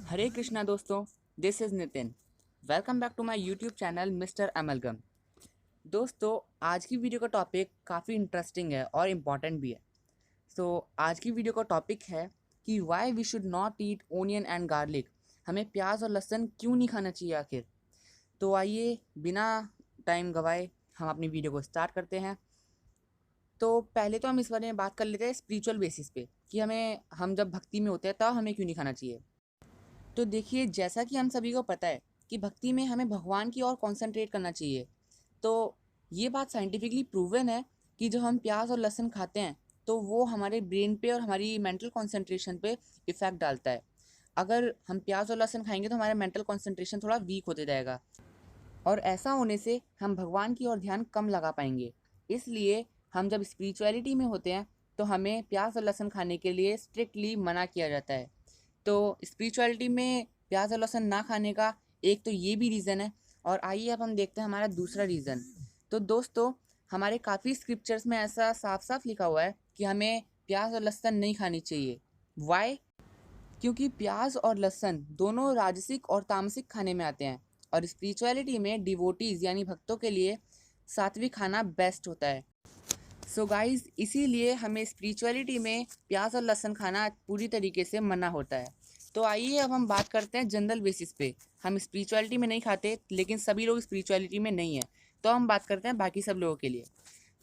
हरे कृष्णा दोस्तों, this is Nitin. Welcome back to my YouTube channel mister Amalgam. दोस्तों, आज की वीडियो का टॉपिक काफ़ी इंटरेस्टिंग है और इम्पॉर्टेंट भी है। आज की वीडियो का टॉपिक है कि why we should not eat onion and garlic. हमें प्याज और लहसुन क्यों नहीं खाना चाहिए आखिर। तो आइए बिना टाइम गवाए हम अपनी वीडियो को स्टार्ट करते हैं। तो पहले तो हम इस बारे में बात कर लेते हैं स्पिरिचुअल बेसिस पे कि हम जब भक्ति में होते हैं तब हमें क्यों नहीं खाना चाहिए। तो देखिए, जैसा कि हम सभी को पता है कि भक्ति में हमें भगवान की ओर कॉन्सेंट्रेट करना चाहिए। तो ये बात साइंटिफिकली प्रूवन है कि जब हम प्याज और लहसुन खाते हैं तो वो हमारे ब्रेन पे और हमारी मेंटल कंसंट्रेशन पे इफ़ेक्ट डालता है। अगर हम प्याज और लहसुन खाएंगे तो हमारा मेंटल कंसंट्रेशन थोड़ा वीक होते जाएगा और ऐसा होने से हम भगवान की ओर ध्यान कम लगा पाएंगे। इसलिए हम जब स्पिरिचुअलिटी में होते हैं तो हमें प्याज और लहसुन खाने के लिए स्ट्रिक्टली मना किया जाता है। तो स्पिरिचुअलिटी में प्याज और लहसुन ना खाने का एक तो ये भी रीज़न है। और आइए अब हम देखते हैं हमारा दूसरा रीज़न। तो दोस्तों, हमारे काफ़ी स्क्रिप्चर्स में ऐसा साफ साफ लिखा हुआ है कि हमें प्याज और लहसुन नहीं खानी चाहिए। वाई? क्योंकि प्याज और लहसुन दोनों राजसिक और तामसिक खाने में आते हैं और स्पिरिचुअलिटी में डिवोटीज यानी भक्तों के लिए सात्विक खाना बेस्ट होता है। सो गाइज, इसीलिए हमें स्पिरिचुअलिटी में प्याज और लहसुन खाना पूरी तरीके से मना होता है। तो आइए अब हम बात करते हैं जनरल बेसिस पे। हम स्पिरिचुअलिटी में नहीं खाते लेकिन सभी लोग स्पिरिचुअलिटी में नहीं है, तो हम बात करते हैं बाकी सब लोगों के लिए।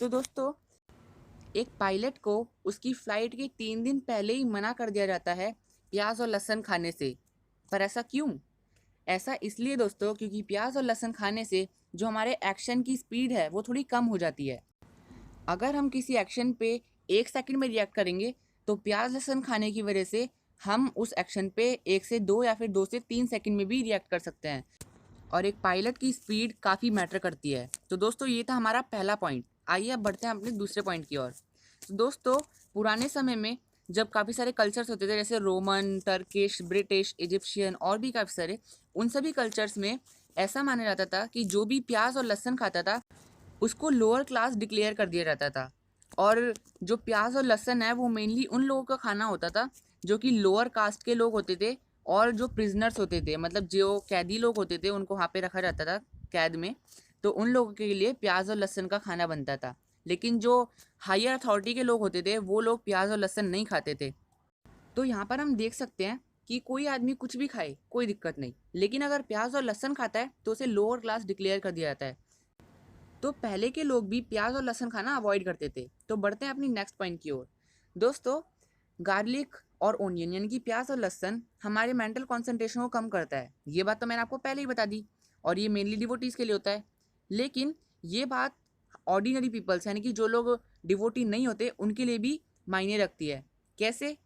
तो दोस्तों, एक पायलट को उसकी फ़्लाइट के 3 दिन पहले ही मना कर दिया जाता है प्याज और लहसुन खाने से। पर ऐसा क्यों? ऐसा इसलिए दोस्तों, क्योंकि प्याज और लहसुन खाने से जो हमारे एक्शन की स्पीड है वो थोड़ी कम हो जाती है। अगर हम किसी एक्शन पे 1 सेकंड में रिएक्ट करेंगे तो प्याज लहसुन खाने की वजह से हम उस एक्शन पे 1 से 2 या फिर 2 से 3 सेकंड में भी रिएक्ट कर सकते हैं। और एक पायलट की स्पीड काफ़ी मैटर करती है। तो दोस्तों, ये था हमारा पहला पॉइंट। आइए अब बढ़ते हैं अपने दूसरे पॉइंट की ओर। तो दोस्तों, पुराने समय में जब काफ़ी सारे कल्चर्स होते थे जैसे रोमन, टर्किश, ब्रिटिश, इजिप्शियन और भी काफ़ी सारे, उन सभी कल्चर्स में ऐसा माना जाता था कि जो भी प्याज और लहसुन खाता था उसको लोअर क्लास डिक्लेयर कर दिया जाता था। और जो प्याज और लहसुन है वो मेनली उन लोगों का खाना होता था जो कि लोअर कास्ट के लोग होते थे और जो प्रिजनर्स होते थे, मतलब जो कैदी लोग होते थे उनको वहाँ पे रखा जाता था कैद में। तो उन लोगों के लिए प्याज और लहसुन का खाना बनता था। लेकिन जो हायर अथॉरिटी के लोग होते थे वो लोग प्याज और लहसुन नहीं खाते थे। तो यहाँ पर हम देख सकते हैं कि कोई आदमी कुछ भी खाए कोई दिक्कत नहीं, लेकिन अगर प्याज और लहसुन खाता है तो उसे लोअर क्लास डिक्लेयर कर दिया जाता है। तो पहले के लोग भी प्याज और लहसुन खाना अवॉइड करते थे। तो बढ़ते हैं अपनी नेक्स्ट पॉइंट की ओर। दोस्तों, गार्लिक और ओनियन यानी कि प्याज और लहसुन हमारे मेंटल कंसंट्रेशन को कम करता है। ये बात तो मैंने आपको पहले ही बता दी और ये मेनली डिवोटीज़ के लिए होता है। लेकिन ये बात ऑर्डिनरी पीपल्स यानी कि जो लोग डिवोटी नहीं होते उनके लिए भी मायने रखती है। कैसे?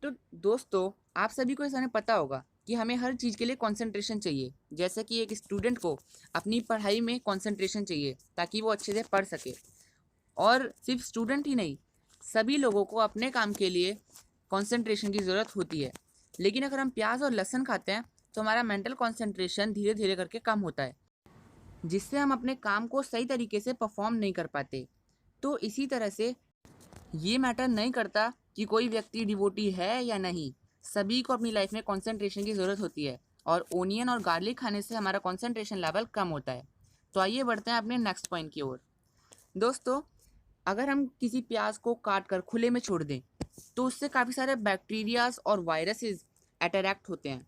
तो दोस्तों, आप सभी को इस बारे में पता होगा कि हमें हर चीज़ के लिए कंसंट्रेशन चाहिए। जैसे कि एक स्टूडेंट को अपनी पढ़ाई में कंसंट्रेशन चाहिए ताकि वो अच्छे से पढ़ सके। और सिर्फ स्टूडेंट ही नहीं, सभी लोगों को अपने काम के लिए कंसंट्रेशन की ज़रूरत होती है। लेकिन अगर हम प्याज और लहसुन खाते हैं तो हमारा मेंटल कंसंट्रेशन धीरे धीरे करके कम होता है, जिससे हम अपने काम को सही तरीके से परफॉर्म नहीं कर पाते। तो इसी तरह से ये मैटर नहीं करता कि कोई व्यक्ति डिवोटी है या नहीं, सभी को अपनी लाइफ में कंसंट्रेशन की ज़रूरत होती है और ओनियन और गार्लिक खाने से हमारा कंसंट्रेशन लेवल कम होता है। तो आइए बढ़ते हैं अपने नेक्स्ट पॉइंट की ओर। दोस्तों, अगर हम किसी प्याज को काट कर खुले में छोड़ दें तो उससे काफ़ी सारे बैक्टीरियाज और वायरसेस अटैक्ट होते हैं।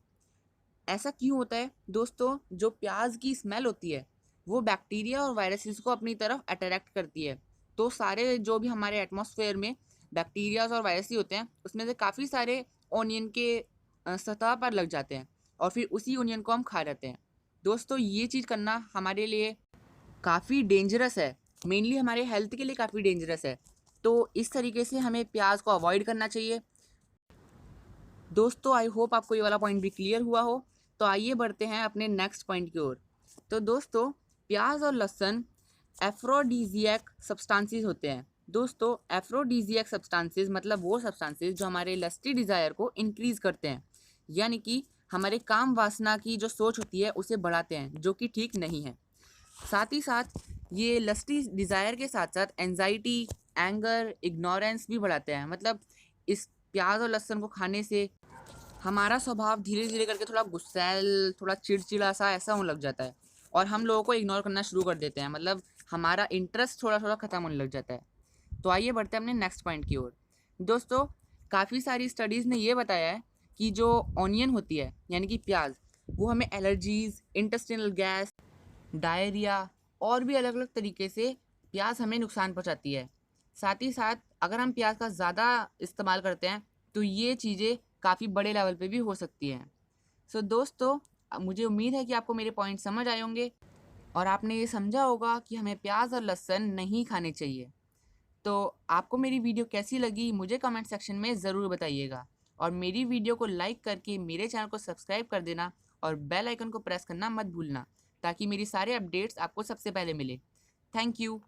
ऐसा क्यों होता है दोस्तों? जो प्याज की स्मेल होती है वो बैक्टीरिया और वायरसेस को अपनी तरफ अट्रैक्ट करती है। तो सारे जो भी हमारे एटमॉस्फेयर में बैक्टीरियाज और वायरस होते हैं उसमें से काफ़ी सारे ओनियन के सतह पर लग जाते हैं और फिर उसी ओनियन को हम खा जाते हैं। दोस्तों, ये चीज़ करना हमारे लिए काफ़ी डेंजरस है, मेनली हमारे हेल्थ के लिए काफ़ी डेंजरस है। तो इस तरीके से हमें प्याज को अवॉइड करना चाहिए। दोस्तों, आई होप आपको ये वाला पॉइंट भी क्लियर हुआ हो। तो आइए बढ़ते हैं अपने नेक्स्ट पॉइंट की ओर। तो दोस्तों, प्याज और लहसुन एफ्रोडीजियक सब्सटेंसेस होते हैं। दोस्तों, एफ्रोडीजियक सब्सटेंसेस मतलब वो सब्सटेंसेस जो हमारे लस्टी डिज़ायर को इंक्रीज करते हैं, यानी कि हमारे काम वासना की जो सोच होती है उसे बढ़ाते हैं, जो कि ठीक नहीं है। साथ ही साथ ये लस्टी डिज़ायर के साथ साथ एंजाइटी, एंगर, इग्नोरेंस भी बढ़ाते हैं। मतलब इस प्याज और लहसुन को खाने से हमारा स्वभाव धीरे धीरे करके थोड़ा गुस्सैल, थोड़ा चिड़चिड़ा सा ऐसा होने लग जाता है और हम लोगों को इग्नोर करना शुरू कर देते हैं। मतलब हमारा इंटरेस्ट थोड़ा थोड़ा ख़त्म होने लग जाता है। तो आइए बढ़ते हैं अपने नेक्स्ट पॉइंट की ओर। दोस्तों, काफ़ी सारी स्टडीज़ ने ये बताया है कि जो ऑनियन होती है यानी कि प्याज, वो हमें एलर्जीज़, इंटेस्टिनल गैस, डायरिया और भी अलग अलग तरीके से प्याज हमें नुकसान पहुंचाती है। साथ ही साथ अगर हम प्याज का ज़्यादा इस्तेमाल करते हैं तो ये चीज़ें काफ़ी बड़े लेवल पे भी हो सकती हैं। सो दोस्तों, मुझे उम्मीद है कि आपको मेरे पॉइंट समझ आए होंगे और आपने ये समझा होगा कि हमें प्याज और लहसुन नहीं खाने चाहिए। तो आपको मेरी वीडियो कैसी लगी मुझे कमेंट सेक्शन में ज़रूर बताइएगा और मेरी वीडियो को लाइक करके मेरे चैनल को सब्सक्राइब कर देना और बेल आइकन को प्रेस करना मत भूलना ताकि मेरी सारे अपडेट्स आपको सबसे पहले मिले। Thank you.